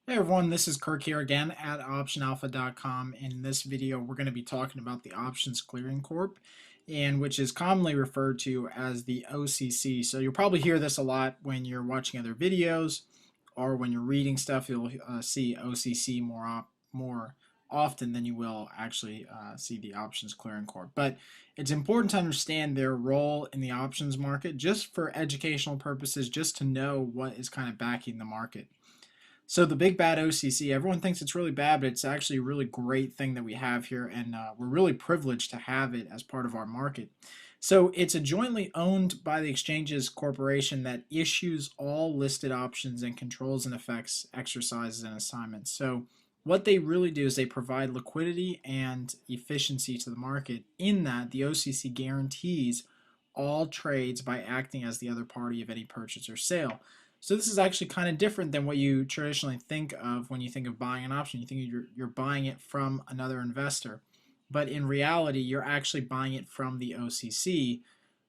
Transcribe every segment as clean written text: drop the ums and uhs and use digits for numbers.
Hey everyone, this is Kirk here again at OptionAlpha.com. In this video, we're going to be talking about the Options Clearing Corp, and which is commonly referred to as the OCC. So you'll probably hear this a lot when you're watching other videos or when you're reading stuff. You'll see OCC more often than you will actually see the Options Clearing Corp. But it's important to understand their role in the options market just for educational purposes, just to know what is kind of backing the market. So the big bad OCC, everyone thinks it's really bad, but it's actually a really great thing that we have here, and we're really privileged to have it as part of our market. So it's a jointly owned by the exchanges corporation that issues all listed options and controls and effects exercises and assignments. So what they really do is they provide liquidity and efficiency to the market, in that the OCC guarantees all trades by acting as the other party of any purchase or sale. So this is actually kind of different than what you traditionally think of when you think of buying an option. You think you're buying it from another investor. But in reality, you're actually buying it from the OCC,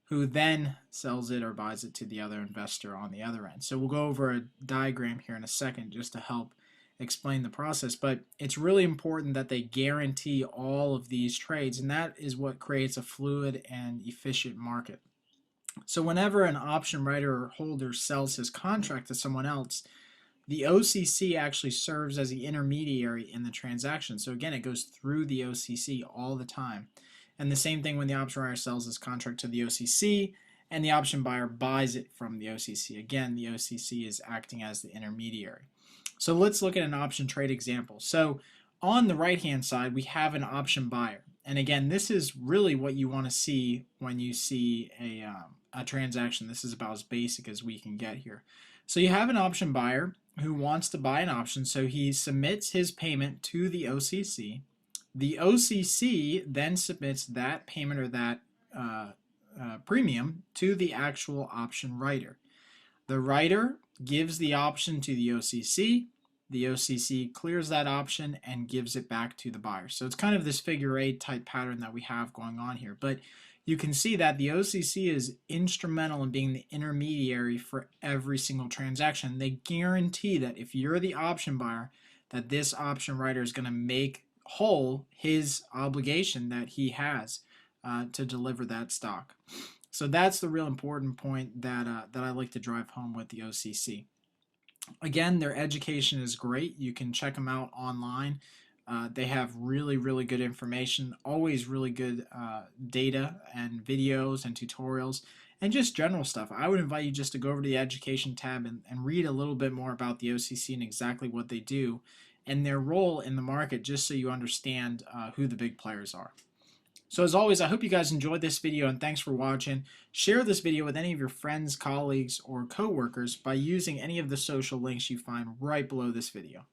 who then sells it or buys it to the other investor on the other end. So we'll go over a diagram here in a second just to help explain the process. But it's really important that they guarantee all of these trades, and that is what creates a fluid and efficient market. So whenever an option writer or holder sells his contract to someone else, the OCC actually serves as the intermediary in the transaction. So again, it goes through the OCC all the time. And the same thing when the option writer sells his contract to the OCC and the option buyer buys it from the OCC. Again, the OCC is acting as the intermediary. So let's look at an option trade example. So on the right-hand side, we have an option buyer. And again, this is really what you want to see when you see a transaction. This is about as basic as we can get here. So you have an option buyer who wants to buy an option, so he submits his payment to the OCC. The OCC then submits that payment or that premium to the actual option writer. The writer gives the option to the OCC. The OCC clears that option and gives it back to the buyer. So it's kind of this figure eight type pattern that we have going on here. But you can see that the OCC is instrumental in being the intermediary for every single transaction. They guarantee that if you're the option buyer, that this option writer is going to make whole his obligation that he has to deliver that stock. So that's the real important point that I like to drive home with the OCC. Again, their education is great. You can check them out online. They have really, really good information, always really good data and videos and tutorials and just general stuff. I would invite you just to go over to the education tab and read a little bit more about the OCC and exactly what they do and their role in the market, just so you understand who the big players are. So as always, I hope you guys enjoyed this video, and thanks for watching. Share this video with any of your friends, colleagues, or coworkers by using any of the social links you find right below this video.